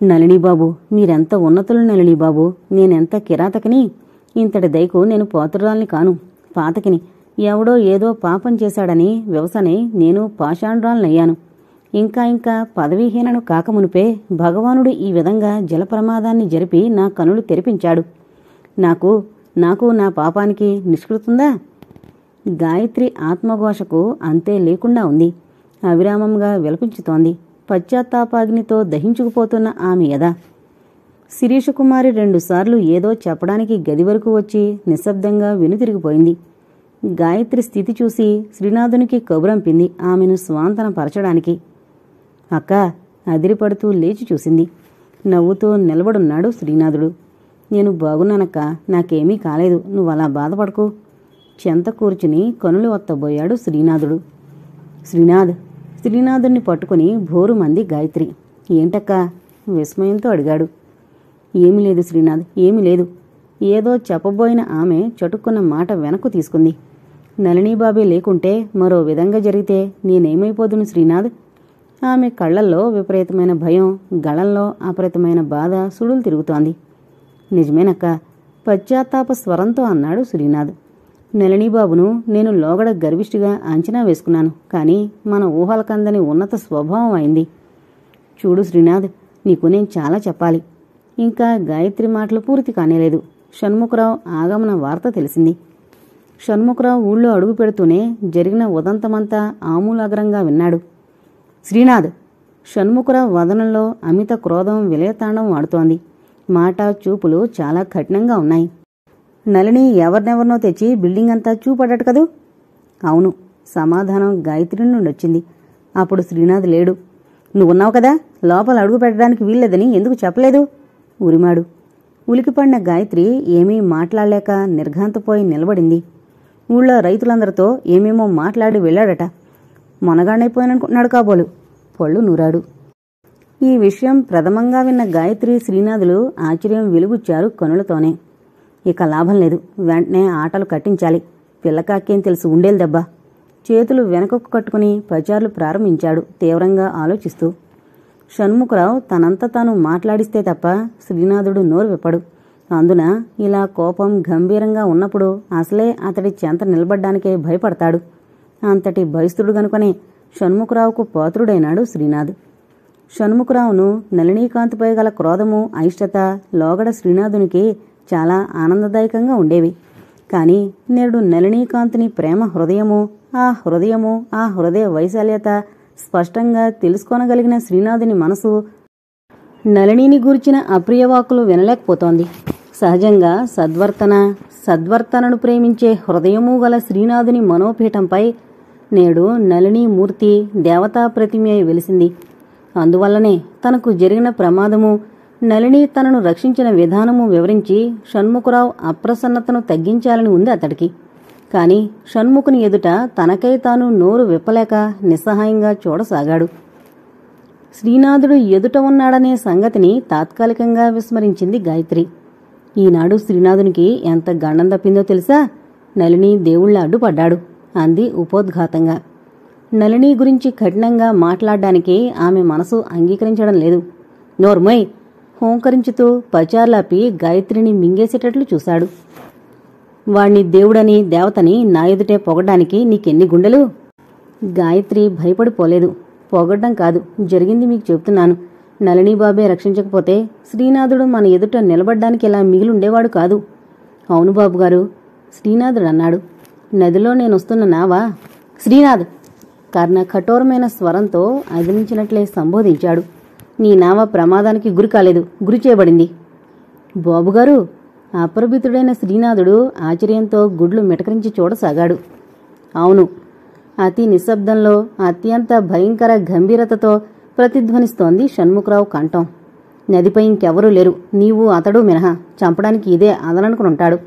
నళినీబాబు, మీరెంత ఉన్నతులు నళినీబాబు. నేనెంత కిరాతకిని. ఇంతటి దయకు నేను పోతురాల్ని కాను, పాతకిని. ఎవడో ఏదో పాపం చేశాడని వ్యవసనే నేను పాషాండ్రాలనయ్యాను. ఇంకా పదవీహీనను కాకమునుపే భగవానుడు ఈ విధంగా జలప్రమాదాన్ని జరిపి నా కనులు తెరిపించాడు. నాకు నా పాపానికి నిష్కృతుందా? గాయత్రి ఆత్మఘోషకు అంతే లేకుండా ఉంది. అవిరామంగా విలపించుతోంది. పశ్చాత్తాపాగ్నితో దహించుకుపోతున్న ఆమె యద. శిరీషకుమారి 2 సార్లు ఏదో చెప్పడానికి గది వరకు వచ్చి నిశ్శబ్దంగా వెనుతిరిగిపోయింది. గాయత్రి స్థితి చూసి శ్రీనాథునికి కబురంపింది ఆమెను స్వాంతనపరచడానికి. అక్క అదిరిపడుతూ లేచి చూసింది. నవ్వుతూ నిలబడున్నాడు శ్రీనాథుడు. నేను బాగున్నానక్క, నాకేమీ కాలేదు, నువ్వలా బాధపడకు. చెంత కూర్చుని కనులు ఒత్తబోయాడు శ్రీనాథుడు. శ్రీనాథుణ్ణి పట్టుకుని భోరుమంది గాయత్రి. ఏంటక్కా? విస్మయంతో అడిగాడు. ఏమీ లేదు శ్రీనాథ్, ఏమీ లేదు. ఏదో చెప్పబోయిన ఆమె చటుక్కున్న మాట వెనక్కు తీసుకుంది. నళినీబాబే లేకుంటే మరో విధంగా జరిగితే నేనేమైపోదును శ్రీనాథ్? ఆమె కళ్లల్లో విపరీతమైన భయం, గళంలో అపరితమైన బాధ సుడులు తిరుగుతోంది. నిజమేనక్క, పశ్చాత్తాప స్వరంతో అన్నాడు శ్రీనాథ్. నళినీబాబును నేను లోగడ గర్విష్టిగా అంచనా వేసుకున్నాను, కానీ మన ఊహలకందని ఉన్నత స్వభావం అయింది. చూడు శ్రీనాథ్, నీకు నేను చాలా చెప్పాలి. ఇంకా గాయత్రి మాటలు పూర్తి కానేలేదు. షణ్ముఖరావు ఆగమన వార్త తెలిసింది. షణ్ముఖరావు ఊళ్ళో అడుగు పెడుతూనే జరిగిన ఉదంతమంతా ఆమూలాగ్రంగా విన్నాడు. శ్రీనాథ్! షణ్ముఖరావు వదనంలో అమిత క్రోధం విలయతాండం ఆడుతోంది. మాట చూపులు చాలా కఠినంగా ఉన్నాయి. నళిని ఎవరినెవరినో తెచ్చి బిల్డింగ్ అంతా చూపడ్డట్టు కదూ? అవును, సమాధానం గాయత్రి నుండి వచ్చింది. అప్పుడు శ్రీనాథ్ లేడు. నువ్వున్నావు కదా, లోపల అడుగు పెట్టడానికి వీల్లేదని ఎందుకు చెప్పలేదు? ఉరిమాడు. ఉలికిపడిన గాయత్రి ఏమీ మాట్లాడలేక నిర్ఘాంతపోయి నిలబడింది. ఊళ్ళో రైతులందరితో ఏమేమో మాట్లాడి వెళ్ళాడట. మొనగాడైపోయాననుకుంటున్నాడు కాబోలు. పళ్ళు నూరాడు. ఈ విషయం ప్రథమంగా విన్న గాయత్రి శ్రీనాథులు ఆశ్చర్యం వెలుగుచ్చారు కనులతోనే. ఇక లాభం లేదు, వెంటనే ఆటలు కట్టించాలి. పిల్లకాకేం తెలుసు ఉండేలు దెబ్బ. చేతులు వెనకకు కట్టుకుని పచార్లు ప్రారంభించాడు తీవ్రంగా ఆలోచిస్తూ. షణ్ముఖరావు తనంత తాను మాట్లాడిస్తే తప్ప శ్రీనాథుడు నోరు విప్పడు. అందున ఇలా కోపం గంభీరంగా ఉన్నప్పుడు అసలే అతడి చెంత నిలబడ్డానికే భయపడతాడు. అంతటి భయస్థుడు గనుకనే షణ్ముఖరావుకు పాత్రుడైనాడు శ్రీనాథ్. షణ్ముఖరావును నళినీకాంతిపై గల క్రోధము, అయిష్టత లోగడ శ్రీనాథునికి చాలా ఆనందదాయకంగా ఉండేవి. కాని నేడు నళినీకాంతిని ప్రేమ హృదయము, ఆ హృదయ వైశాల్యత స్పష్టంగా తెలుసుకోనగలిగిన శ్రీనాథుని మనసు నళినిని గూర్చిన అప్రియవాకులు వినలేకపోతోంది. సహజంగా సద్వర్తనను ప్రేమించే హృదయము గల శ్రీనాథుని మనోపీఠంపై నేడు నళినీమూర్తి దేవతా ప్రతిమ వెలిసింది. అందువల్లనే తనకు జరిగిన ప్రమాదము, నళిని తనను రక్షించిన విధానము వివరించి షణ్ముఖరావు అప్రసన్నతను తగ్గించాలని ఉంది అతడికి. కాని షణ్ముఖుని ఎదుట తనకై తాను నోరు విప్పలేక నిస్సహాయంగా చూడసాగాడు. శ్రీనాథుడు ఎదుట ఉన్నాడనే సంగతిని తాత్కాలికంగా విస్మరించింది గాయత్రి. ఈనాడు శ్రీనాథునికి ఎంత గండం తప్పిందో తెలుసా? నళిని దేవుళ్ల అడ్డుపడ్డాడు అంది ఉపోద్ఘాతంగా. నళిని గురించి కఠినంగా మాట్లాడ్డానికి ఆమె మనసు అంగీకరించడం లేదు. నోర్మోయ్! హోంకరించుతూ పచార్లాపి గాయత్రిని మింగేసేటట్లు చూశాడు. వాణ్ణి దేవుడని దేవతని నా ఎదుటే పొగడ్డానికి నీకెన్ని గుండెలు? గాయత్రి భయపడిపోలేదు. పొగడ్డం కాదు, జరిగింది మీకు చెబుతున్నాను. నళినీబాబే రక్షించకపోతే శ్రీనాథుడు మన ఎదుట నిలబడ్డానికి ఇలా మిగిలుండేవాడు కాదు. అవును బాబుగారు, శ్రీనాథుడు అన్నాడు. నదిలో నేనొస్తున్న నావా? శ్రీనాథ్! కర్ణ కఠోరమైన స్వరంతో అదిలించినట్లే సంబోధించాడు. నీ నావ ప్రమాదానికి గురి కాలేదు, గురి చేయబడింది. బాబుగారు! అప్రభితుడైన శ్రీనాథుడు ఆశ్చర్యంతో గుడ్లు మిటకరించి చూడసాగాడు. అవును, అతి నిశ్శబ్దంలో అత్యంత భయంకర గంభీరతతో ప్రతిధ్వనిస్తోంది షణ్ముఖరావు కంఠం. నదిపై ఇంకెవరూ లేరు, నీవు అతడు మినహా. చంపడానికి ఇదే అదననుకునుంటాడు.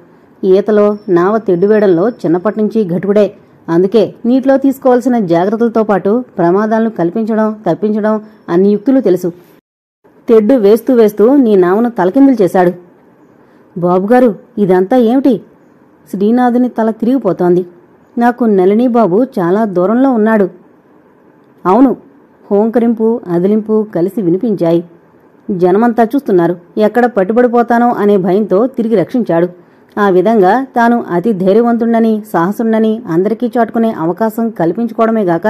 ఈతలో నావ తెడ్డువేయడంలో చిన్నప్పటినుంచి ఘటుకుడే. అందుకే నీటిలో తీసుకోవాల్సిన జాగ్రత్తలతో పాటు ప్రమాదాలను కల్పించడం, తప్పించడం అన్ని యుక్తులు తెలుసు. తెడ్డు వేస్తూ వేస్తూ నీ నావను తలకిందులు చేశాడు. బాబుగారు, ఇదంతా ఏమిటి? శ్రీనాథుని తల తిరిగిపోతోంది. నాకు నళినీబాబు చాలా దూరంలో ఉన్నాడు. అవును, హోంకరింపు అదిలింపు కలిసి వినిపించాయి. జనమంతా చూస్తున్నారు, ఎక్కడ పట్టుబడిపోతానో అనే భయంతో తిరిగి రక్షించాడు. ఆ విధంగా తాను అతి ధైర్యవంతుడని, సాహసుండని అందరికీ చాటుకునే అవకాశం కల్పించుకోవడమేగాక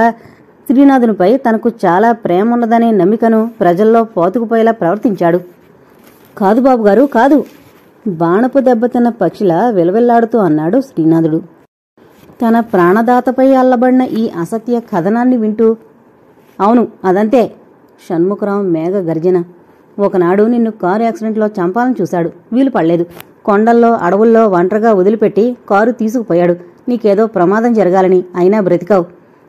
శ్రీనాథునిపై తనకు చాలా ప్రేమ ఉన్నదనే నమ్మికను ప్రజల్లో పోతుకుపోయేలా ప్రవర్తించాడు. కాదు బాబుగారు, కాదు! బాణపు దెబ్బతిన్న పక్షిలా విలవిల్లాడుతూ అన్నాడు శ్రీనాథుడు. తన ప్రాణదాతపై అల్లబడిన ఈ అసత్య కథనాన్ని వింటూ. అవును, అదంతే! షణ్ముఖరావు మేఘ గర్జన. ఒకనాడు నిన్ను కారు యాక్సిడెంట్లో చంపాలని చూశాడు, వీలు పడలేదు. కొండల్లో అడవుల్లో ఒంటరిగా వదిలిపెట్టి కారు తీసుకుపోయాడు, నీకేదో ప్రమాదం జరగాలని. అయినా బ్రతికావు.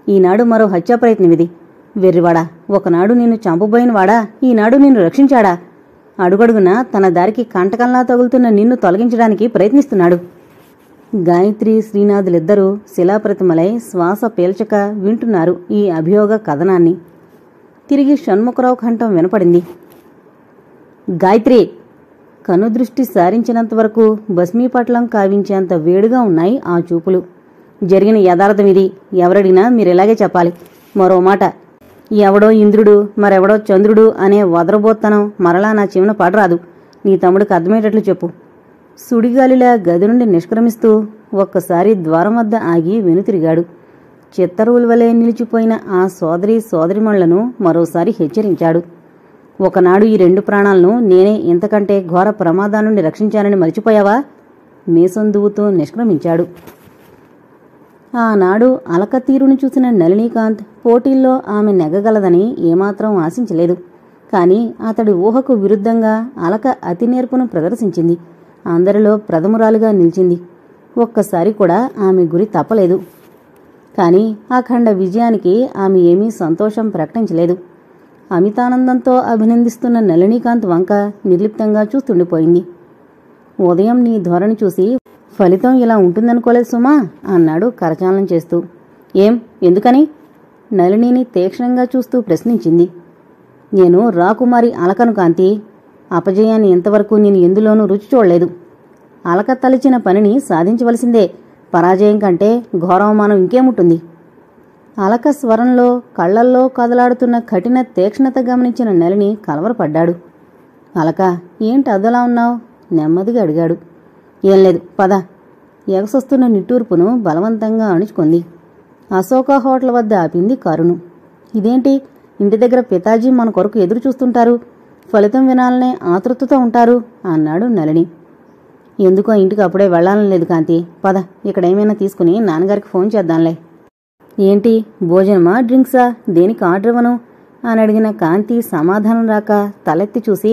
ఈనాడు మరో హత్యా ప్రయత్నమిది. వెర్రివాడా, ఒకనాడు నిన్ను చంపబోయినవాడా ఈనాడు నిన్ను రక్షించాడా? అడుగడుగునా తన దారికి కంటకంలా తగులుతున్న నిన్ను తొలగించడానికి ప్రయత్నిస్తున్నాడు. గాయత్రి, శ్రీనాథులిద్దరూ శిలాప్రతిమలై శ్వాస పీల్చక వింటున్నారు ఈ అభియోగ కథనాన్ని. తిరిగి షణ్ముఖరావు కంఠం వినపడింది. గాయత్రి! కనుదృష్టి సారించినంతవరకు భస్మీపట్లం కావించేంత వేడిగా ఉన్నాయి ఆ చూపులు. జరిగిన యథార్థమిది. ఎవరడిగినా మీరిలాగే చెప్పాలి. మరో మాట, ఎవడో ఇంద్రుడు మరెవడో చంద్రుడు అనే వదరబోత్తనం మరలా నా చెవిన పడరాదు. నీ తమ్ముడికి అర్థమయ్యేటట్లు చెప్పు. సుడిగాలిలా గది నుండి నిష్క్రమిస్తూ ఒక్కసారి ద్వారం వద్ద ఆగి వెనుతిరిగాడు. చిత్తరువులవలే నిలిచిపోయిన ఆ సోదరిమణులను మరోసారి హెచ్చరించాడు. ఒకనాడు ఈ 2 ప్రాణాలను నేనే ఇంతకంటే ఘోర ప్రమాదాల నుండి రక్షించానని మర్చిపోయావా? మీసం దువ్వుతూ నిష్క్రమించాడు. ఆనాడు అలక తీరును చూసిన నళినీకాంత్ పోటీల్లో ఆమె నెగ్గగలదని ఏమాత్రం ఆశించలేదు. కాని అతడి ఊహకు విరుద్ధంగా అలక అతి నేర్పును ప్రదర్శించింది. అందరిలో ప్రథమురాలుగా నిలిచింది. ఒక్కసారి కూడా ఆమె గురి తప్పలేదు. కాని అఖండ విజయానికి ఆమె ఏమీ సంతోషం ప్రకటించలేదు. అమితానందంతో అభినందిస్తున్న నళినీకాంత్ వంక నిర్లిప్తంగా చూస్తుండిపోయింది. ఉదయం నీ ధోరణి చూసి ఫలితం ఇలా ఉంటుందనుకోలేదు సుమా అన్నాడు కరచాలనం చేస్తూ. ఏం, ఎందుకని? నళినిని తీక్షణంగా చూస్తూ ప్రశ్నించింది. నేను రాకుమారి అలకను కాంతి. అపజయాన్ని ఇంతవరకు నేను ఎందులోనూ రుచి చూడలేదు. అలక తలచిన పనిని సాధించవలసిందే. పరాజయం కంటే ఘోరవమానం ఇంకేముంటుంది? అలక స్వరంలో కళ్లల్లో కదలాడుతున్న కఠిన తీక్ష్ణత గమనించిన నళిని కలవరపడ్డాడు. అలక, ఏంటి అదలా ఉన్నావు? నెమ్మదిగా అడిగాడు. ఏం లేదు, పద. ఎగసొస్తున్న నిట్టూర్పును బలవంతంగా అణుచుకుంది. అశోక హోటల్ వద్ద ఆపింది కారును. ఇదేంటి, ఇంటి దగ్గర పితాజీ మన కొరకు ఎదురు చూస్తుంటారు, ఫలితం వినాలనే ఆతృతతో ఉంటారు అన్నాడు నళిని. ఎందుకో ఇంటికి అప్పుడే వెళ్లాలని లేదు కాంతి. పద, ఇక్కడేమైనా తీసుకుని నాన్నగారికి ఫోన్ చేద్దాంలే. ఏంటి, భోజనమా డ్రింక్సా? దేనికి ఆర్డర్ ఇవ్వను అని అడిగిన కాంతి సమాధానం రాక తలెత్తి చూసి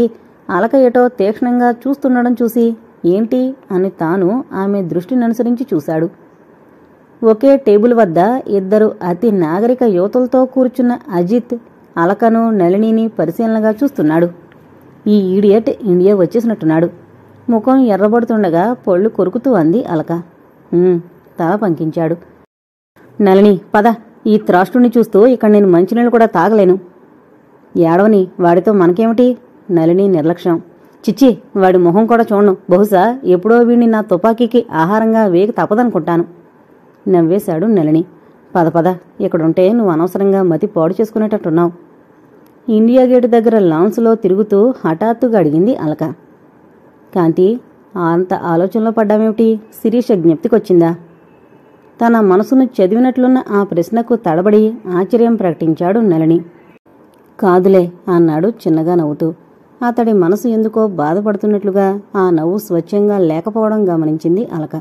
అలక ఏటో తీక్షణంగా చూస్తుండడం చూసి ఏంటి అని తాను ఆమె దృష్టిననుసరించి చూశాడు. ఒకే టేబుల్ వద్ద 2 అతి నాగరిక యువతులతో కూర్చున్న అజిత్ అలకను నళినిని పరిశీలనగా చూస్తున్నాడు. ఈ ఈడియట్ ఇండియా వచ్చేసినట్టున్నాడు. ముఖం ఎర్రబడుతుండగా పొళ్ళు కొరుకుతూ అంది అలక. తల పంకించాడు. నళిని, పద. ఈ త్రాష్టుని చూస్తూ ఇక్కడ నేను మంచినీళ్ళు కూడా తాగలేను. ఏడవని, వాడితో మనకేమిటి? నళిని నిర్లక్ష్యం. చిచ్చి, వాడి మొహం కూడా చూడను. బహుశా ఎప్పుడో వీడిని నా తుపాకీకి ఆహారంగా వేగి తప్పదనుకుంటాను. నవ్వేశాడు నళిని. పద పద, ఇక్కడుంటే నువ్వు అనవసరంగా మతి పాడు చేసుకునేటట్టున్నావు. ఇండియా గేటు దగ్గర లాన్స్లో తిరుగుతూ హఠాత్తుగా అడిగింది అలక. కాంతి, అంత ఆలోచనలో పడ్డామేమిటి? శిరీష జ్ఞప్తికొచ్చిందా? తన మనసును చదివినట్లున్న ఆ ప్రశ్నకు తడబడి ఆశ్చర్యం ప్రకటించాడు నళిని. కాదులే అన్నాడు చిన్నగా నవ్వుతూ. అతడి మనసు ఎందుకో బాధపడుతున్నట్లుగా ఆ నవ్వు స్వచ్ఛంగా లేకపోవడం గమనించింది అలక.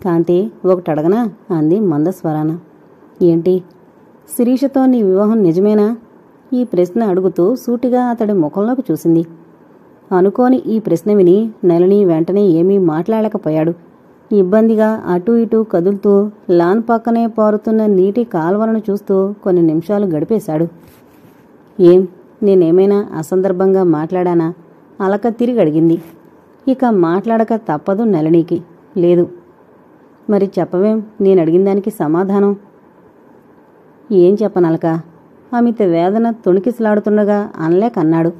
కాంతి, ఒకటడగనా అంది మందస్వరాన. ఏంటి? శిరీషతో నీ వివాహం నిజమేనా? ఈ ప్రశ్న అడుగుతూ సూటిగా అతడి ముఖంలోకి చూసింది. అనుకోని ఈ ప్రశ్న విని నళిని వెంటనే ఏమీ మాట్లాడలేకపోయాడు. ఇబ్బందిగా అటూ ఇటూ కదులుతూ లాన్ పక్కనే పారుతున్న నీటి కాల్వలను చూస్తూ కొన్ని నిమిషాలు గడిపేశాడు. ఏం, నేనేమైనా అసందర్భంగా మాట్లాడానా? అలక తిరిగి అడిగింది. ఇక మాట్లాడక తప్పదు నళినికి. లేదు. మరి చెప్పవేం, నేనడిగిన దానికి సమాధానం? ఏం చెప్పనలక? అమిత వేదన తొణికిసలాడుతుండగా అనలేకన్నాడు.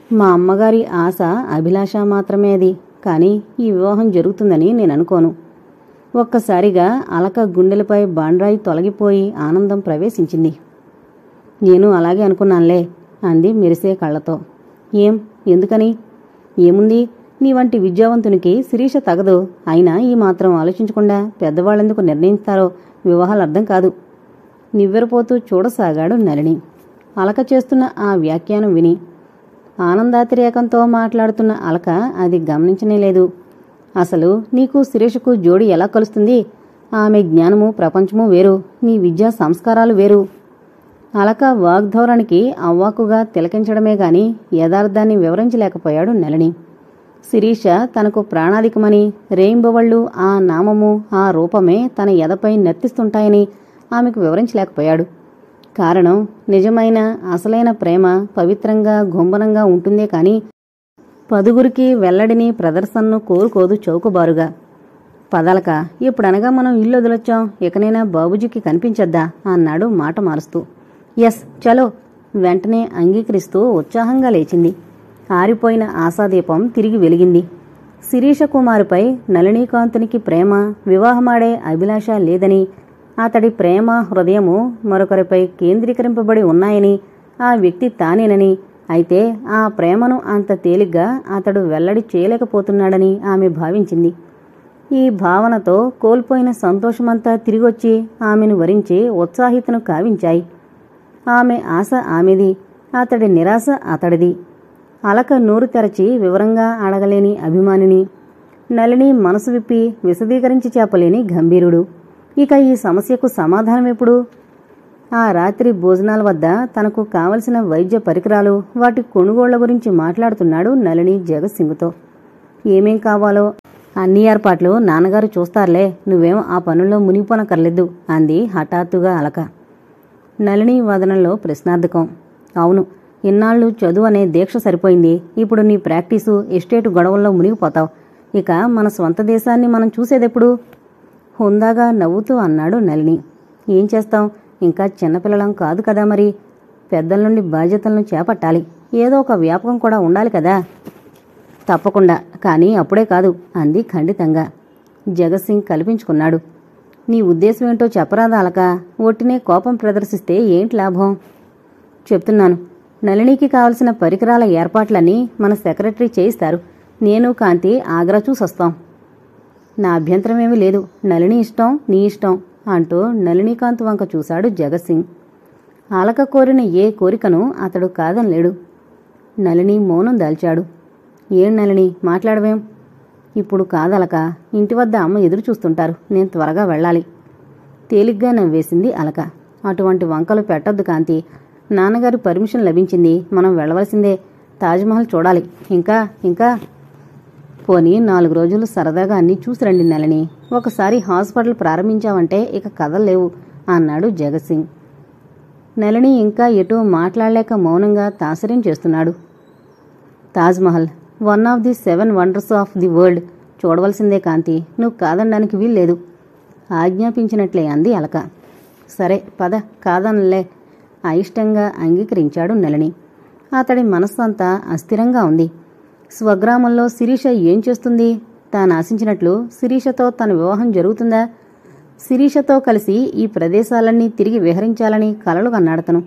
మా అమ్మగారి ఆశ అభిలాష మాత్రమే అది. కాని ఈ వివాహం జరుగుతుందని నేననుకోను. ఒక్కసారిగా అలక గుండెలపై బాండ్రాయి తొలగిపోయి ఆనందం ప్రవేశించింది. నేను అలాగే అనుకున్నానులే అంది మెరిసే కళ్లతో. ఏం, ఎందుకని? ఏముంది, నీ వంటి విద్యావంతునికి శిరీష తగదు. అయినా ఈ మాత్రం ఆలోచించకుండా పెద్దవాళ్ళెందుకు నిర్ణయిస్తారో వివాహాలు అర్థం కాదు. నివ్వెరపోతూ చూడసాగాడు నళిని. అలక చేస్తున్న ఆ వ్యాఖ్యానం విని. ఆనందాతిరేకంతో మాట్లాడుతున్న అలక అది గమనించనేలేదు. అసలు నీకు శిరీషకు జోడి ఎలా కలుస్తుంది? ఆమె జ్ఞానము ప్రపంచము వేరు, నీ విద్యా సంస్కారాలు వేరు. అలక వాగ్ధోరణికి అవ్వాకుగా తిలకించడమే గాని యథార్థాన్ని వివరించలేకపోయాడు నళిని. శిరీష తనకు ప్రాణాధికమని, రేయింబవళ్ళు ఆ నామము ఆ రూపమే తన ఎదపై నర్తిస్తుంటాయని ఆమెకు వివరించలేకపోయాడు. కారణం, నిజమైన అసలైన ప్రేమ పవిత్రంగా గుంభనంగా ఉంటుందే కాని పదుగురికి వెల్లడిని ప్రదర్శనను కోరుకోదు చౌకబారుగా. పదలక, ఇప్పుడనగా మనం ఇల్లు వదిలొచ్చాం, ఇకనైనా బాబుజీకి కనిపించొద్దా అన్నాడు మాట మారుస్తూ. ఎస్, చలో. వెంటనే అంగీకరిస్తూ ఉత్సాహంగా లేచింది. ఆరిపోయిన ఆశాదీపం తిరిగి వెలిగింది. శిరీష కుమారుపై నళినీకాంతునికి ప్రేమ, వివాహమాడే అభిలాష లేదని, అతడి ప్రేమ హృదయము మరొకరిపై కేంద్రీకరింపబడి ఉన్నాయని, ఆ వ్యక్తి తానేనని, అయితే ఆ ప్రేమను అంత తేలిగ్గా అతడు వెల్లడి చేయలేకపోతున్నాడని ఆమె భావించింది. ఈ భావనతో కోల్పోయిన సంతోషమంతా తిరిగొచ్చి ఆమెను వరించి ఉత్సాహితను కావించాయి. ఆమె ఆశ ఆమెది, అతడి నిరాశ అతడిది. అలక నోరు తెరచి వివరంగా అడగలేని అభిమానిని, నళిని మనసు విప్పి విశదీకరించి చెప్పలేని గంభీరుడు. ఇక ఈ సమస్యకు సమాధానమెప్పుడు? ఆ రాత్రి భోజనాల వద్ద తనకు కావలసిన వైద్య పరికరాలు, వాటి కొనుగోళ్ల గురించి మాట్లాడుతున్నాడు నళిని జగత్సింగ్తో. ఏమేం కావాలో అన్ని ఏర్పాట్లు నాన్నగారు చూస్తారులే, నువ్వేం ఆ పనుల్లో మునిగిపోనక్కర్లేదు అంది హఠాత్తుగా అలక. నళిని వదనంలో ప్రశ్నార్థకం. అవును, ఇన్నాళ్ళు చదువు అనే దీక్ష సరిపోయింది. ఇప్పుడు నీ ప్రాక్టీసు, ఎస్టేటు గొడవల్లో మునిగిపోతావు. ఇక మన స్వంత దేశాన్ని మనం చూసేదెప్పుడు? హుందాగా నవ్వుతూ అన్నాడు నళిని. ఏం చేస్తాం, ఇంకా చిన్నపిల్లలం కాదు కదా మరి. పెద్దల నుండి బాధ్యతలను చేపట్టాలి. ఏదో ఒక వ్యాపకం కూడా ఉండాలి కదా. తప్పకుండా, కానీ అప్పుడే కాదు అంది ఖండితంగా. జగత్సింగ్ కల్పించుకున్నాడు. నీ ఉద్దేశం ఏంటో చెప్పరాదా అలక? ఒట్టినే కోపం ప్రదర్శిస్తే ఏంటి లాభం? చెప్తున్నాను. నళినికి కావలసిన పరికరాల ఏర్పాట్లన్నీ మన సెక్రటరీ చేయిస్తారు. నేను కాంతి ఆగ్రా చూసొస్తాం. నా అభ్యంతరమేమీ లేదు. నళిని ఇష్టం, నీ ఇష్టం అంటూ నళినీకాంత్ వంక చూశాడు జగత్సింగ్. అలక కోరిన ఏ కోరికను అతడు కాదనలేడు. నళిని మౌనం దాల్చాడు. ఏం నళిని, మాట్లాడవేం? ఇప్పుడు కాదలక, ఇంటి వద్ద అమ్మ ఎదురు చూస్తుంటారు, నేను త్వరగా వెళ్ళాలి. తేలిగ్గా నవ్వేసింది అలక. అటువంటి వంకలు పెట్టొద్దు కాంతి. నాన్నగారి పర్మిషన్ లభించింది, మనం వెళ్ళవలసిందే. తాజ్మహల్ చూడాలి. ఇంకా ఇంకా పోనీ 4 రోజులు సరదాగా అన్నీ చూసి రండి నళిని. ఒకసారి హాస్పిటల్ ప్రారంభించావంటే ఇక కదల్లేవు అన్నాడు జగత్సింగ్. నళిని ఇంకా ఎటూ మాట్లాడలేక మౌనంగా తాసర్యం చేస్తున్నాడు. Taj Mahal one of the 7 wonders of the world. చూడవలసిందే కాంతి, నువ్వు కాదనడానికి వీల్లేదు ఆజ్ఞాపించినట్లే అంది అలక. సరే పద, కాదనలే అయిష్టంగా అంగీకరించాడు నళిని. అతడి మనస్సంతా అస్థిరంగా ఉంది. స్వగ్రామంలో శిరీష ఏం చేస్తుంది? తాను ఆశించినట్లు శిరీషతో తన వివాహం జరుగుతుందా? శిరీషతో కలిసి ఈ ప్రదేశాలన్నీ తిరిగి విహరించాలని కలలు కన్నాడతను.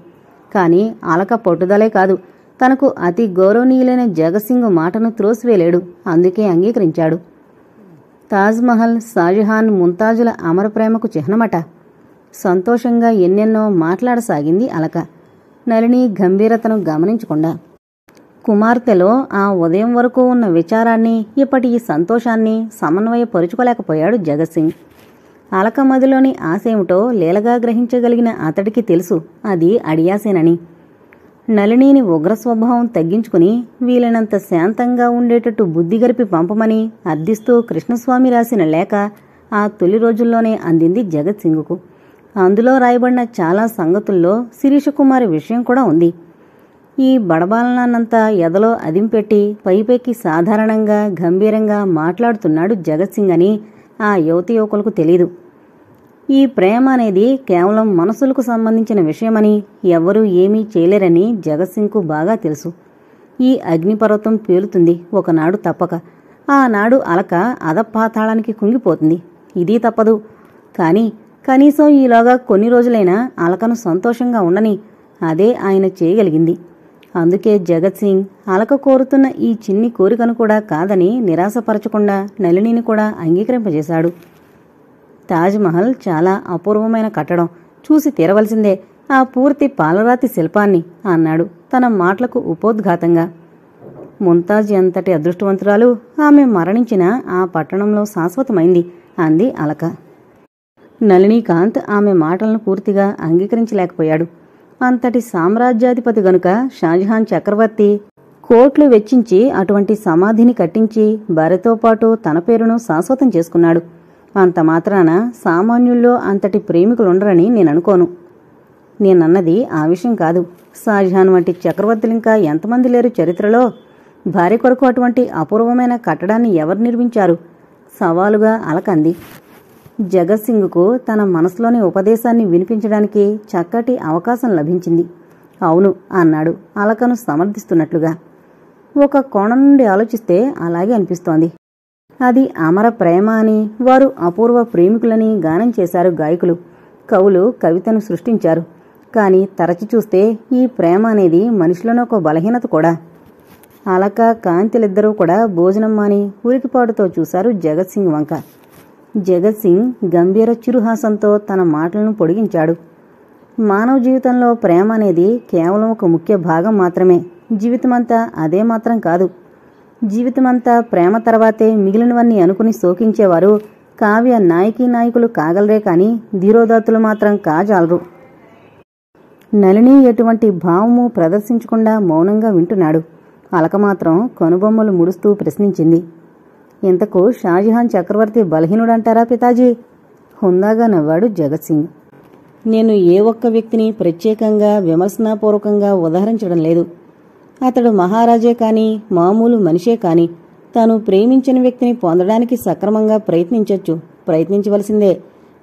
కాని అలక పట్టుదలే కాదు, తనకు అతి గౌరవనీయులైన జగత్సింగ్ మాటను త్రోసివేలేడు. అందుకే అంగీకరించాడు. తాజ్మహల్ షాజహాన్ ముంతాజుల అమర ప్రేమకు చిహ్నమట. సంతోషంగా ఎన్నెన్నో మాట్లాడసాగింది అలక, నళిని గంభీరతను గమనించకుండా. కుమార్తెలో ఆ ఉదయం వరకు ఉన్న విచారాన్ని, ఇప్పటి ఈ సంతోషాన్ని సమన్వయపరుచుకోలేకపోయాడు జగత్సింగ్. అలక మదిలోని ఆశేమిటో లీలగా గ్రహించగలిగిన అతడికి తెలుసు, అది అడియాసేనని. నళినిని ఉగ్రస్వభావం తగ్గించుకుని వీలైనంత శాంతంగా ఉండేటట్టు బుద్ధి గరిపి పంపమని అర్థిస్తూ కృష్ణస్వామి రాసిన లేఖ ఆ తొలి రోజుల్లోనే అందింది జగత్సింగ్కు. అందులో రాయబడిన చాలా సంగతుల్లో శిరీషకుమారి విషయం కూడా ఉంది. ఈ బడబాలనాన్నంతా ఎదలో అదింపెట్టి పైపెక్కి సాధారణంగా గంభీరంగా మాట్లాడుతున్నాడు జగత్సింగ్ అని ఆ యువతి యువకులకు తెలీదు. ఈ ప్రేమ అనేది కేవలం మనసులకు సంబంధించిన విషయమని, ఎవ్వరూ ఏమీ చేయలేరని జగత్సింగ్కు బాగా తెలుసు. ఈ అగ్నిపర్వతం పేలుతుంది ఒకనాడు తప్పక. ఆనాడు అలక అధపాతాళానికి కుంగిపోతుంది. ఇది తప్పదు. కాని కనీసం ఈలోగా కొన్ని రోజులైనా అలకను సంతోషంగా ఉండని. అదే ఆయన చేయగలిగింది. అందుకే జగత్ సింగ్ అలక కోరుతున్న ఈ చిన్ని కోరికను కూడా కాదని నిరాశపరచకుండా నళినిని కూడా అంగీకరింపజేశాడు. తాజ్మహల్ చాలా అపూర్వమైన కట్టడం, చూసి తీరవలసిందే ఆ పూర్తి పాలరాతి శిల్పాన్ని అన్నాడు తన మాటలకు ఉపోద్ఘాతంగా. ముంతాజ్ ఎంతటి అదృష్టవంతురాలు, ఆమె మరణించిన ఆ పట్టణంలో శాశ్వతమైంది అంది అలక. నళినీకాంత్ ఆమె మాటలను పూర్తిగా అంగీకరించలేకపోయాడు. అంతటి సామ్రాజ్యాధిపతి గనుక షాజహాన్ చక్రవర్తి కోట్లు వెచ్చించి అటువంటి సమాధిని కట్టించి భార్యతో పాటు తన పేరును శాశ్వతం చేసుకున్నాడు. అంత మాత్రాన సామాన్యుల్లో అంతటి ప్రేమికులుండరని నేననుకోను. నేనన్నది ఆ విషయం కాదు. షాజహాన్ వంటి చక్రవర్తులింకా ఎంతమంది లేరు చరిత్రలో? భార్య కొరకు అటువంటి అపూర్వమైన కట్టడాన్ని ఎవరు నిర్మించారు? సవాలుగా అలకంది. జగత్ సింగ్కు తన మనసులోని ఉపదేశాన్ని వినిపించడానికి చక్కటి అవకాశం లభించింది. అవును అన్నాడు అలకను సమర్థిస్తున్నట్లుగా. ఒక కోణం నుండి ఆలోచిస్తే అలాగే అనిపిస్తోంది. అది అమర ప్రేమ అని, వారు అపూర్వ ప్రేమికులని గానం చేశారు గాయకులు, కవులు కవితను సృష్టించారు. కాని తరచి చూస్తే ఈ ప్రేమ అనేది మనిషిలోని ఒక బలహీనత కూడా. అలక కాంతిలిద్దరూ కూడా భోజనం మాని ఉలికిపాటుతో చూశారు జగత్ సింగ్ వంక. జగత్ సింగ్ గంభీర చిరుహాసంతో తన మాటలను పొడిగించాడు. మానవ జీవితంలో ప్రేమ అనేది కేవలం ఒక ముఖ్య భాగం మాత్రమే. జీవితమంతా అదే మాత్రం కాదు. జీవితమంతా ప్రేమ తర్వాతే మిగిలినవన్నీ అనుకుని శోకించేవారు కావ్య నాయకీ నాయకులు కాగలరే కాని ధీరోదాత్తులు మాత్రం కాజాలరు. నళిని ఎటువంటి భావము ప్రదర్శించకుండా మౌనంగా వింటున్నాడు. అలక మాత్రం కనుబొమ్మలు ముడుస్తూ ప్రశ్నించింది. ఇంతకు షాజహాన్ చక్రవర్తి బలహీనుడంటారా పితాజీ? హుందాగా నవ్వాడు జగత్ సింగ్. నేను ఏ ఒక్క వ్యక్తిని ప్రత్యేకంగా విమర్శనాపూర్వకంగా ఉదహరించడం లేదు. అతడు మహారాజే కాని మామూలు మనిషే కాని తాను ప్రేమించిన వ్యక్తిని పొందడానికి సక్రమంగా ప్రయత్నించవలసిందే.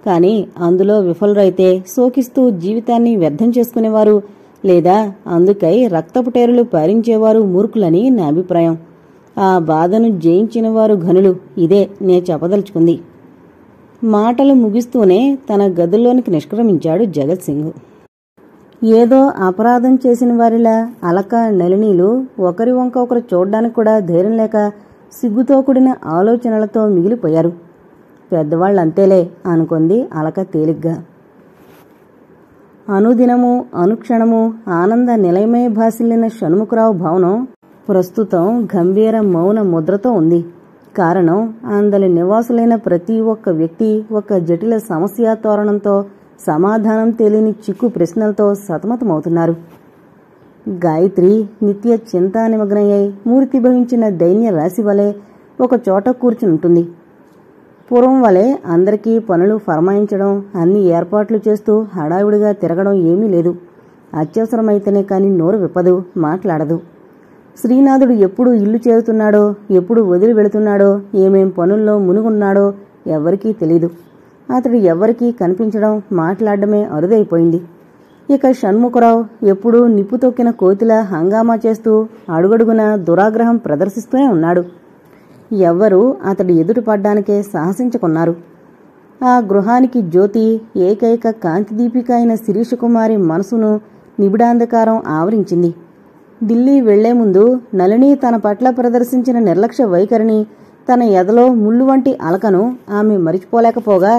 కాని అందులో విఫలురైతే శోకిస్తూ జీవితాన్ని వ్యర్థం చేసుకునేవారు లేదా అందుకై రక్తపుటేరులు పారించేవారు మూర్ఖులని నా అభిప్రాయం. ఆ బాధను జయించినవారు ఘనులు. ఇదే నే చెప్పదలుచుకుంది. మాటలు ముగిస్తూనే తన గదుల్లోనికి నిష్క్రమించాడు జగత్ సింగ్. ఏదో అపరాధం చేసిన వారిలా అలక నళినీలు ఒకరి వంక ఒకరు చూడ్డానికి కూడా ధైర్యం లేక సిగ్గుతో కూడిన ఆలోచనలతో మిగిలిపోయారు. పెద్దవాళ్లంతేలే అనుకుంది అలక తేలిగ్గా. అనుదినము అనుక్షణము ఆనంద నిలయమయ భాసిల్లిన షణ్ముఖరావు భవనం ప్రస్తుతం గంభీర మౌన ముద్రతో ఉంది. కారణం, అందలి నివాసులైన ప్రతి ఒక్క వ్యక్తి ఒక జటిల సమస్యా తోరణంతో, సమాధానం తెలియని చిక్కు ప్రశ్నలతో సతమతమవుతున్నారు. గాయత్రి నిత్య చింతా నిమగ్నయ్యై మూర్తిభవించిన దైన్య రాశి వలె ఒక చోట కూర్చుంటుంది. పూర్వం వలె అందరికీ పనులు ఫరమాయించడం, అన్ని ఏర్పాట్లు చేస్తూ హడావిడిగా తిరగడం ఏమీ లేదు. అత్యవసరమైతేనే కాని నోరు విప్పదు, మాట్లాడదు. శ్రీనాథుడు ఎప్పుడు ఇల్లు చేరుతున్నాడో, ఎప్పుడు వదిలి వెళుతున్నాడో, ఏమేం పనుల్లో మునుగున్నాడో ఎవ్వరికీ తెలీదు. అతడు ఎవ్వరికీ కనిపించడం, మాట్లాడడమే అరుదైపోయింది. ఇక షణ్ముఖరావు ఎప్పుడూ నిప్పు తొక్కిన కోతిలా హంగామా చేస్తూ అడుగడుగున దురాగ్రహం ప్రదర్శిస్తూనే ఉన్నాడు. ఎవ్వరూ అతడి ఎదుటి పడ్డానికే సాహసించుకున్నారు. ఆ గృహానికి జ్యోతి, ఏకైక కాంతిదీపిక అయిన శిరీషకుమారి మనసును నిబిడాంధకారం ఆవరించింది. ఢిల్లీ వెళ్లే ముందు నళిని తన పట్ల ప్రదర్శించిన నిర్లక్ష్య వైఖరిని, తన ఎదలో ముళ్ళు వంటి అలకను ఆమె మరిచిపోలేకపోగా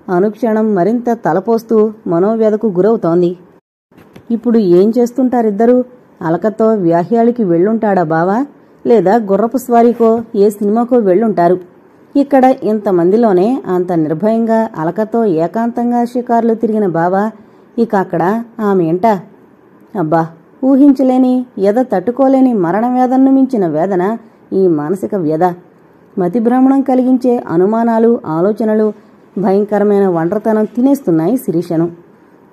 అనుక్షణం మరింత తలపోస్తూ మనోవ్యధకు గురవుతోంది. ఇప్పుడు ఏం చేస్తుంటారిద్దరూ? అలకతో వ్యాహ్యాళికి వెళ్ళుంటాడా బావా? లేదా గుర్రపు స్వారీకో ఏ సినిమాకో వెళ్ళుంటారు. ఇక్కడ ఇంతమందిలోనే అంత నిర్భయంగా అలకతో ఏకాంతంగా షికారులు తిరిగిన బావా ఇక అక్కడ ఆమె ఏంట? అబ్బా, ఊహించలేని, ఎద తట్టుకోలేని మరణ వేదనను మించిన వేదన ఈ మానసిక వ్యధ. మతిభ్రమణం కలిగించే అనుమానాలు, ఆలోచనలు, భయంకరమైన ఒంటరితనం తినేస్తున్నాయి శిరీషను.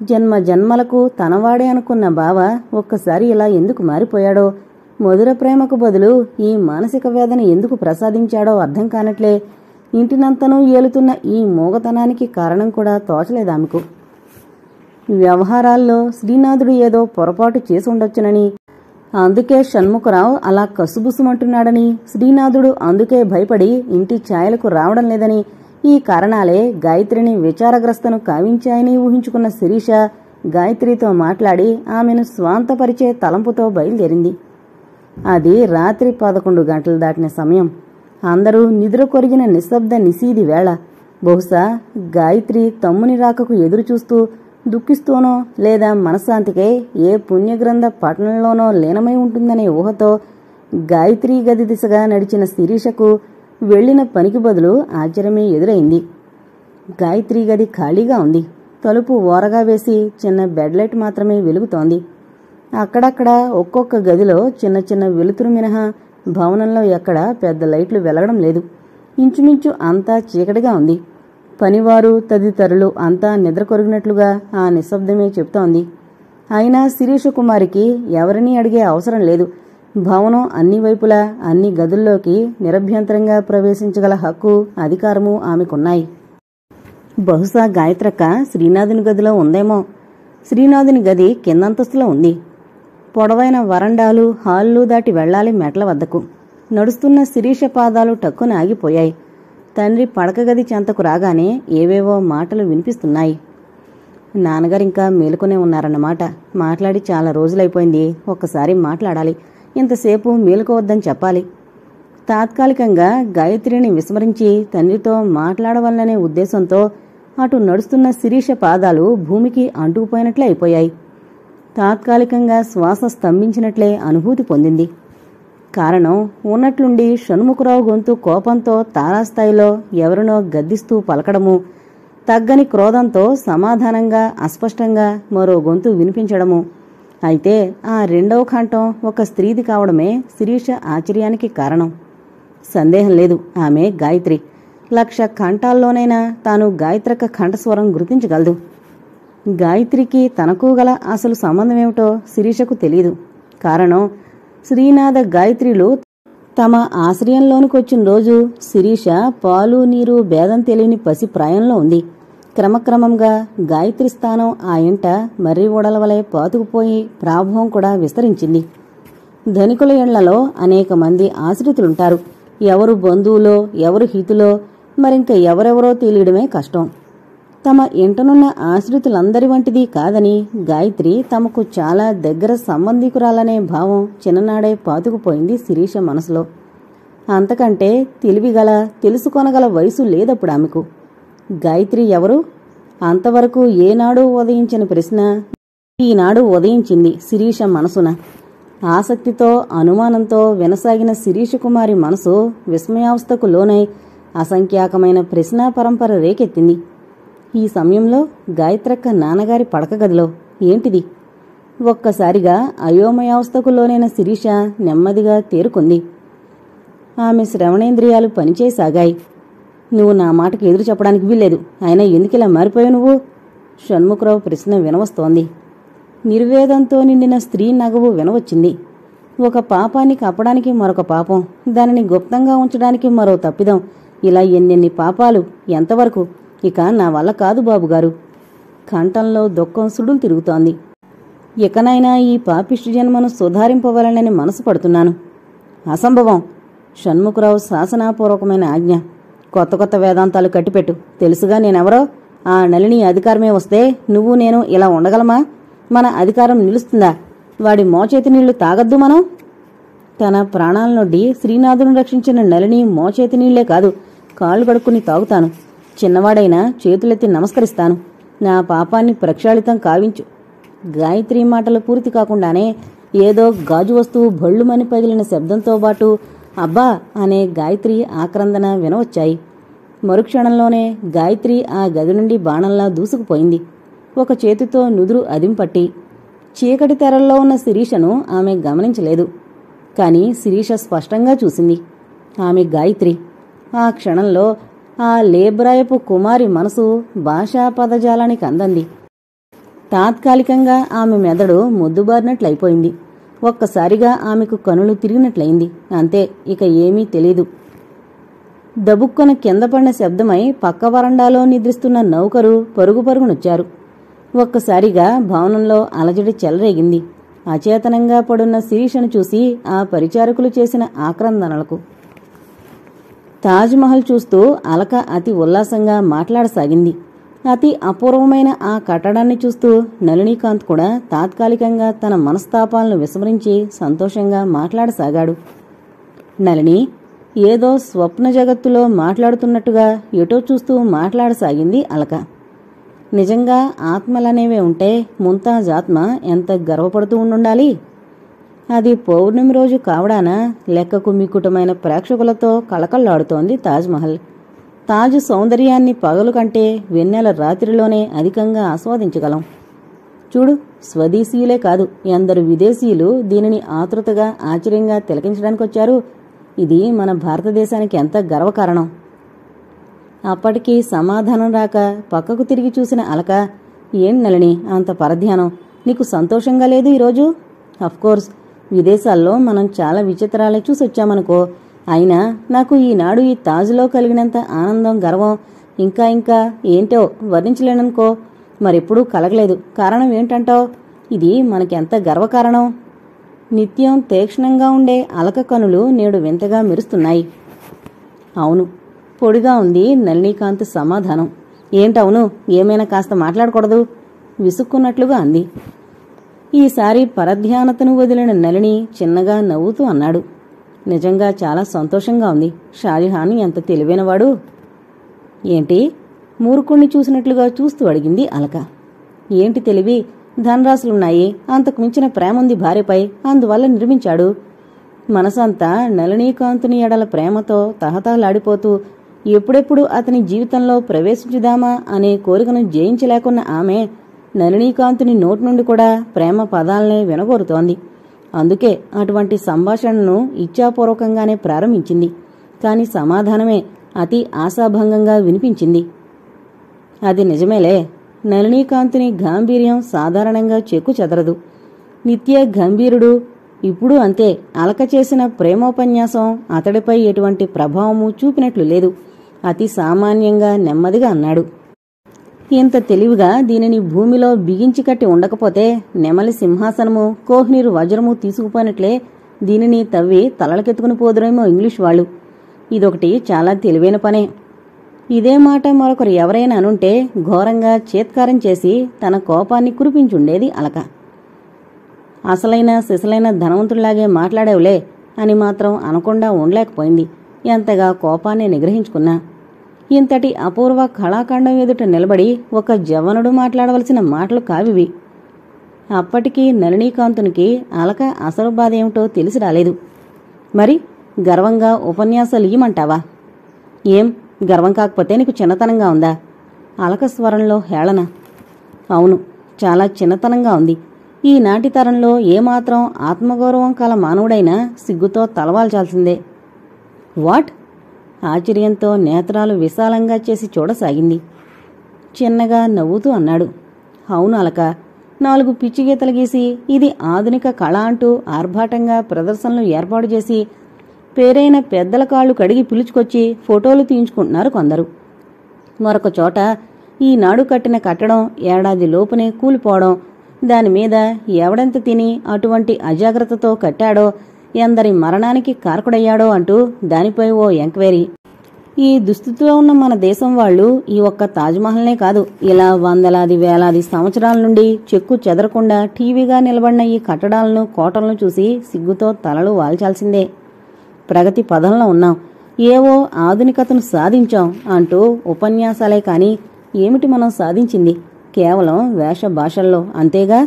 జన్మ జన్మలకు తనవాడే అనుకున్న బావ ఒక్కసారి ఇలా ఎందుకు మారిపోయాడో, మధుర ప్రేమకు బదులు ఈ మానసిక వేదన ఎందుకు ప్రసాదించాడో అర్థం కానట్లే. ఇంటినంతనూ ఏలుతున్న ఈ మోగతనానికి కారణం కూడా తోచలేదామెకు. వ్యవహారాల్లో శ్రీనాథుడు ఏదో పొరపాటు చేసి ఉండొచ్చునని, అందుకే షణ్ముఖరావు అలా కసుబుసుమంటున్నాడని, శ్రీనాథుడు అందుకే భయపడి ఇంటి ఛాయలకు రావడం లేదని, ఈ కారణాలే గాయత్రిని విచారగ్రస్తను కావించాయని ఊహించుకున్న శిరీష గాయత్రితో మాట్లాడి ఆమెను స్వాంతపరిచే తలంపుతో బయలుదేరింది. అది రాత్రి 11 గంటలు దాటిన సమయం. అందరూ నిద్ర కొరిగిన నిశ్శబ్ద నిశీది వేళ. బహుశా గాయత్రి తమ్ముని రాకకు ఎదురుచూస్తూ దుఃఖిస్తూనో లేదా మనశ్శాంతికై ఏ పుణ్యగ్రంథ పఠనంలోనో లీనమై ఉంటుందనే ఊహతో గాయత్రి గది దిశగా నడిచిన శిరీషకు వెళ్లిన పనికి బదులు ఆశ్చర్యమే ఎదురైంది. గాయత్రి గది ఖాళీగా ఉంది. తలుపు ఓరగా వేసి చిన్న బెడ్ లైట్ మాత్రమే వెలుగుతోంది. అక్కడక్కడ ఒక్కొక్క గదిలో చిన్న చిన్న వెలుతురు మినహా భవనంలో ఎక్కడా పెద్ద లైట్లు వెలగడం లేదు. ఇంచుమించు అంతా చీకటిగా ఉంది. పనివారు తదితరులు అంతా నిద్ర కొరిగినట్లుగా ఆ నిశ్శబ్దమే చెప్తోంది. అయినా శిరీష కుమారికి ఎవరినీ అడిగే అవసరం లేదు. భవనం అన్ని వైపులా అన్ని గదుల్లోకి నిరభ్యంతరంగా ప్రవేశించగల హక్కు, అధికారము ఆమెకున్నాయి. బహుశా గాయత్రక్క శ్రీనాథుని గదిలో ఉందేమో. శ్రీనాథుని గది కిందంతస్తులో ఉంది. పొడవైన వరండాలు, హాళ్ళు దాటి వెళ్లాలి మెట్ల వద్దకు. నడుస్తున్న శిరీష పాదాలు టక్కున ఆగిపోయాయి. తండ్రి పడక గది చెంతకు రాగానే ఏవేవో మాటలు వినిపిస్తున్నాయి. నాన్నగారింకా మేలుకునే ఉన్నారన్నమాట. మాట్లాడి చాలా రోజులైపోయింది. ఒక్కసారి మాట్లాడాలి. ఇంతసేపు మేలుకోవద్దని చెప్పాలి. తాత్కాలికంగా గాయత్రిని విస్మరించి తండ్రితో మాట్లాడవలననే ఉద్దేశంతో అటు నడుస్తున్న శిరీష పాదాలు భూమికి అంటుకుపోయినట్లే అయిపోయాయి. తాత్కాలికంగా శ్వాస స్తంభించినట్లే అనుభూతి పొందింది. కారణం ఉన్నట్లుండి షణ్ముఖరావు గొంతు కోపంతో తారాస్థాయిలో ఎవరినో గద్దిస్తూ పలకడము, తగ్గని క్రోధంతో సమాధానంగా అస్పష్టంగా మరో గొంతు వినిపించడము. అయితే ఆ రెండవ కంఠం ఒక స్త్రీది కావడమే శిరీష ఆశ్చర్యానికి కారణం. సందేహం లేదు, ఆమె గాయత్రి. 1,00,000 కంఠాల్లోనైనా తాను గాయత్రక్క కంఠస్వరం గుర్తించగలదు. గాయత్రికి తనకు గల అసలు సంబంధమేమిటో శిరీషకు తెలియదు. కారణం, శ్రీనాథ గాయత్రిలు తమ ఆశ్రయంలోనికొచ్చిన రోజు శిరీష పాలు నీరు భేదం తెలియని పసి ప్రాయంలో ఉంది. క్రమక్రమంగా గాయత్రి స్థానం ఆ ఇంట మర్రి ఓడల వలె పాతుకుపోయి ప్రాభవం కూడా విస్తరించింది. ధనికుల ఇళ్లలో అనేక మంది ఆశ్రితులుంటారు. ఎవరు బంధువులో, ఎవరు హితులో, మరింక ఎవరెవరో తెలియడమే కష్టం. తమ ఇంటనున్న ఆశ్రితులందరి వంటిది కాదని గాయత్రి తమకు చాలా దగ్గర సంబంధికురాలనే భావం చిన్ననాడే పాతుకుపోయింది శిరీష మనసులో. అంతకంటే తెలివిగల, తెలుసుకొనగల వయసు లేదప్పుడు ఆమెకు. గాయత్రి ఎవరు? అంతవరకు ఏనాడూ ఉదయించిన ప్రశ్న ఈనాడు ఉదయించింది శిరీష మనసున. ఆసక్తితో, అనుమానంతో వినసాగిన శిరీష కుమారి మనసు విస్మయావస్థకు లోనై అసంఖ్యాకమైన ప్రశ్నా పరంపర రేకెత్తింది. ఈ సమయంలో గాయత్రక్క నాన్నగారి పడక గదిలో ఏంటిది? ఒక్కసారిగా అయోమయావస్థకు లోనైన శిరీష నెమ్మదిగా తేరుకుంది. ఆమె శ్రవణేంద్రియాలు పనిచేయసాగాయి. నువ్వు నా మాటకు ఎదురు చెప్పడానికి వీల్లేదు. అయినా ఎందుకిలా మారిపోయావు నువ్వు? షణ్ముఖరావు ప్రశ్న వినవస్తోంది. నిర్వేదంతో నిండిన స్త్రీ నగవు వినవచ్చింది. ఒక పాపాన్ని కప్పడానికి మరొక పాపం, దానిని గుప్తంగా ఉంచడానికి మరో తప్పిదం, ఇలా ఎన్నెన్ని పాపాలు, ఎంతవరకు? ఇక నా వల్ల కాదు బాబుగారు. కంఠంలో దుఃఖం సుడులు తిరుగుతోంది. ఇకనైనా ఈ పాపిష్టి జన్మను సుధారింపవలనని మనసు పడుతున్నాను. అసంభవం. షణ్ముఖరావు శాసనాపూర్వకమైన ఆజ్ఞ. కొత్త కొత్త వేదాంతాలు కట్టిపెట్టు. తెలుసుగా నేనెవరో. ఆ నళిని అధికారమే వస్తే నువ్వు నేను ఇలా ఉండగలమా? మన అధికారం నిలుస్తుందా? వాడి మోచేతి నీళ్లు తాగద్దు మనం? తన ప్రాణాలనొడ్డి శ్రీనాథుని రక్షించిన నళిని మోచేతి నీళ్లే కాదు, కాళ్ళు కడుక్కుని తాగుతాను. చిన్నవాడైనా చేతులెత్తి నమస్కరిస్తాను. నా పాపాన్ని ప్రక్షాళితం కావించు. గాయత్రి మాటలు పూర్తి కాకుండానే ఏదో గాజు వస్తువు భళ్ళుమని పగిలిన శబ్దంతో పాటు అబ్బా అనే గాయత్రి ఆక్రందన వినవచ్చాయి. మరుక్షణంలోనే గాయత్రి ఆ గది నుండి బాణంలా దూసుకుపోయింది. ఒక చేతితో నుదురు అదింపట్టి. చీకటి తెరల్లో ఉన్న శిరీషను ఆమె గమనించలేదు. కాని శిరీష స్పష్టంగా చూసింది. ఆమె గాయత్రి. ఆ క్షణంలో ఆ లేబ్రాయపు కుమారి మనసు భాషా పదజాలానికి అందంది. తాత్కాలికంగా ఆమె మెదడు మొద్దుబారినట్లయిపోయింది. ఒక్కసారిగా ఆమెకు కనులు తిరిగినట్లయింది. అంతే, ఇక ఏమీ తెలీదు. దబుక్కున కింద పడిన శబ్దమై పక్క వరండాలో నిద్రిస్తున్న నౌకరు పరుగు పరుగునొచ్చారు. ఒక్కసారిగా భవనంలో అలజడి చెలరేగింది. అచేతనంగా పడున్న శిరీషను చూసి ఆ పరిచారకులు చేసిన ఆక్రందనలకు తాజ్మహల్ చూస్తూ అలక అతి ఉల్లాసంగా మాట్లాడసాగింది. అతి అపూర్వమైన ఆ కట్టడాన్ని చూస్తూ నళినీకాంత్ కూడా తాత్కాలికంగా తన మనస్తాపాలను విస్మరించి సంతోషంగా మాట్లాడసాగాడు. నళిని ఏదో స్వప్న జగత్తులో మాట్లాడుతున్నట్టుగా ఎటో చూస్తూ మాట్లాడసాగింది అలక. నిజంగా ఆత్మలనేవే ఉంటే ముంతాజ్ ఆత్మ ఎంత గర్వపడుతూ ఉండాలి. అది పౌర్ణమి రోజు కావడాన లెక్కకు మిక్కుటమైన ప్రేక్షకులతో కళకళ్లాడుతోంది తాజ్మహల్. తాజు సౌందర్యాన్ని పగలు కంటే వెన్నెల రాత్రిలోనే అధికంగా ఆస్వాదించగలం. చూడు, స్వదేశీయులే కాదు, ఎందరు విదేశీయులు దీనిని ఆతృతగా ఆశ్చర్యంగా తిలకించడానికొచ్చారు. ఇది మన భారతదేశానికి ఎంత గర్వకారణం. అప్పటికీ సమాధానం రాక పక్కకు తిరిగి చూసిన అలక, ఏం నళిని అంత పరధ్యానం? నీకు సంతోషంగా లేదు ఈరోజు? అఫ్కోర్స్ విదేశాల్లో మనం చాలా విచిత్రాలే చూసొచ్చామనుకో. అయినా నాకు ఈనాడు ఈ తాజులో కలిగినంత ఆనందం, గర్వం ఇంకా ఇంకా ఏంటో వర్ణించలేననుకో. మరెప్పుడూ కలగలేదు. కారణం ఏంటంటావు? ఇది మనకెంత గర్వకారణం? నిత్యం తీక్షణంగా ఉండే అలక కనులు నేడు వింతగా మెరుస్తున్నాయి. అవును, పొడిగా ఉంది నళినీకాంత్ సమాధానం. ఏంటవును, ఏమైనా కాస్త మాట్లాడకూడదు? విసుక్కున్నట్లుగా అంది. ఈసారి పరధ్యానతను వదిలిన నళిని చిన్నగా నవ్వుతూ అన్నాడు, నిజంగా చాలా సంతోషంగా ఉంది. షాజహాన్ ఎంత తెలివైనవాడు. ఏంటి? మూర్ఖుణ్ణి చూసినట్లుగా చూస్తూ అడిగింది అలక. ఏంటి తెలివి? ధనరాశులున్నాయి, అంతకు మించిన ప్రేముంది భార్యపై, అందువల్ల నిర్మించాడు. మనసంతా నళినీకాంతుని ఎడల ప్రేమతో తహతహలాడిపోతూ ఎప్పుడెప్పుడు అతని జీవితంలో ప్రవేశించుదామా అనే కోరికను జయించలేకున్న ఆమె నళినీకాంతుని నోటి నుండి కూడా ప్రేమ పదాలనే వినగోరుతోంది. అందుకే అటువంటి సంభాషణను ఇచ్ఛాపూర్వకంగానే ప్రారంభించింది. కాని సమాధానమే అతి ఆశాభంగంగా వినిపించింది. అది నిజమేలే. నళినీకాంతుని గాంభీర్యం సాధారణంగా చెక్కు చెదరదు. నిత్య గంభీరుడు. ఇప్పుడు అంతే. అలక చేసిన ప్రేమోపన్యాసం అతడిపై ఎటువంటి ప్రభావము చూపినట్లు లేదు. అతి సామాన్యంగా నెమ్మదిగా అన్నాడు, ఇంత తెలివిగా దీనిని భూమిలో బిగించి కట్టి ఉండకపోతే నెమలి సింహాసనము, కోహ్నీరు వజ్రము తీసుకుపోయినట్లే దీనిని తవ్వి తలలకెత్తుకుని పోదురేమో ఇంగ్లీష్ వాళ్ళు. ఇదొకటి చాలా తెలివైన పనే. ఇదే మాట మరొకరు ఎవరైనా అనుంటే ఘోరంగా చేత్కారం చేసి తన కోపాన్ని కురిపించుండేది అలక. అసలైన సిసలైన ధనవంతుడిలాగే మాట్లాడేవులే అని మాత్రం అనకుండా ఉండలేకపోయింది. ఎంతగా కోపాన్ని నిగ్రహించుకున్నా. ఇంతటి అపూర్వ కళాఖండం ఎదుట నిలబడి ఒక జవ్వనుడు మాట్లాడవలసిన మాటలు కావివి. అప్పటికీ నళినీకాంతునికి అలక అసలు బాధ ఏమిటో తెలిసి రాలేదు. మరి గర్వంగా ఉపన్యాసాలు ఇయ్యమంటావా? ఏం గర్వం కాకపోతే నీకు చిన్నతనంగా ఉందా? అలక స్వరంలో హేళన. అవును, చాలా చిన్నతనంగా ఉంది. ఈనాటి తరంలో ఏమాత్రం ఆత్మగౌరవం కల మానవుడైనా సిగ్గుతో తలవాల్చాల్సిందే. వాట్? ఆశ్చర్యంతో నేత్రాలు విశాలంగా చేసి చూడసాగింది. చిన్నగా నవ్వుతూ అన్నాడు, అవును అలక. 4 పిచ్చిగీతలు గీసి ఇది ఆధునిక కళ అంటూ ఆర్భాటంగా ప్రదర్శనలు ఏర్పాటు చేసి పేరైన పెద్దల కాళ్లు కడిగి పిలుచుకొచ్చి ఫోటోలు తీయించుకుంటున్నారు కొందరు. మరొక చోట ఈనాడు కట్టిన కట్టడం ఏడాది లోపునే కూలిపోవడం, దానిమీద ఎవడెంత తిని అటువంటి అజాగ్రత్తతో కట్టాడో, ఎందరి మరణానికి కారకుడయ్యాడో అంటూ దానిపై ఓ ఎంక్వైరీ. ఈ దుస్థితిలో ఉన్న మన దేశం వాళ్ళు ఈ ఒక్క తాజ్మహల్నే కాదు, ఇలా వందలాది వేలాది సంవత్సరాల నుండి చెక్కు చెదరకుండా టీవీగా నిలబడిన ఈ కట్టడాలను, కోటలను చూసి సిగ్గుతో తలలు వాల్చాల్సిందే. ప్రగతి పదంలో ఉన్నాం, ఏవో ఆధునికతను సాధించాం అంటూ ఉపన్యాసాలే కాని ఏమిటి మనం సాధించింది? కేవలం వేష భాషల్లో, అంతేగా.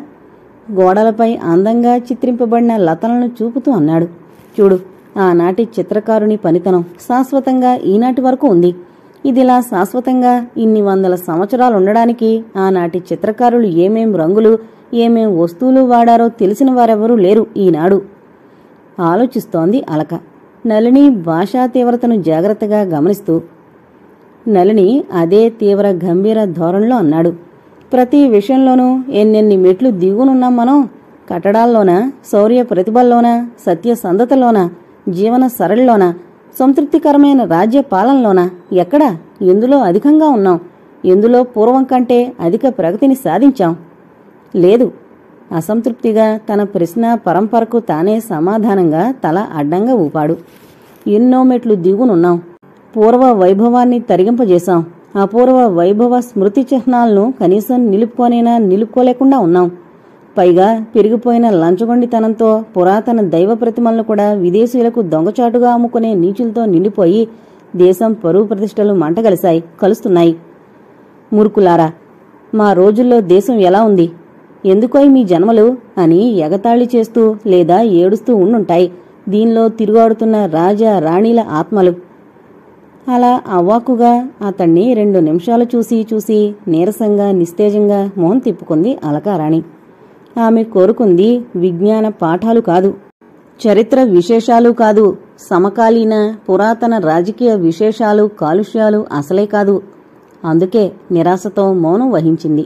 గోడలపై అందంగా చిత్రింపబడిన లతలను చూపుతూ అన్నాడు, చూడు, ఆనాటి చిత్రకారుని పనితనం శాశ్వతంగా ఈనాటి వరకు ఉంది. ఇదిలా శాశ్వతంగా ఇన్ని వందల సంవత్సరాలుండడానికి ఆనాటి చిత్రకారులు ఏమేం రంగులు, ఏమేం వస్తువులు వాడారో తెలిసిన వారెవరూ లేరు ఈనాడు. ఆలోచిస్తోంది అలక, నళిని భాషా తీవ్రతను జాగ్రత్తగా గమనిస్తూ. నళిని అదే తీవ్ర గంభీర ధోరణిలో అన్నాడు, ప్రతి విషయంలోనూ ఎన్నెన్ని మెట్లు దిగునున్నాం మనం. కట్టడాల్లోనా, శౌర్య ప్రతిభల్లోనా, సత్యసంధతలోనా, జీవన సరళిలోనా, సంతృప్తికరమైన రాజ్య పాలనలోనా, ఎక్కడా ఎందులో అధికంగా ఉన్నాం? ఎందులో పూర్వం కంటే అధిక ప్రగతిని సాధించాం? లేదు. అసంతృప్తిగా తన ప్రశ్న పరంపరకు తానే సమాధానంగా తల అడ్డంగా ఊపాడు. ఎన్నో మెట్లు దిగునున్నాం. పూర్వ వైభవాన్ని తరిగింపజేశాం. అపూర్వ వైభవ స్మృతి చిహ్నాలను కనీసం నిలుపుకోలేకుండా ఉన్నాం. పైగా పెరిగిపోయిన లంచగొండితనంతో పురాతన దైవ ప్రతిమలను కూడా విదేశీయులకు దొంగచాటుగా అమ్ముకునే నీచులతో నిండిపోయి దేశం పరువు ప్రతిష్టలు కలుస్తున్నాయి. మురుకులారా, మా రోజుల్లో దేశం ఎలా ఉంది? ఎందుకోయ్ మీ జన్మలు అని ఎగతాళి చేస్తూ లేదా ఏడుస్తూ ఉండుంటాయి దీనిలో తిరుగాడుతున్న రాజా రాణీల ఆత్మలు. అలా అవ్వాకుగా అతణ్ణి 2 నిమిషాలు చూసి నీరసంగా నిస్తేజంగా మొహం తిప్పుకుంది అలకారాణి. ఆమె కోరుకుంది విజ్ఞాన పాఠాలు కాదు, చరిత్ర విశేషాలు కాదు, సమకాలీన పురాతన రాజకీయ విశేషాలు కాలుష్యాలు అసలే కాదు. అందుకే నిరాశతో మౌనం వహించింది.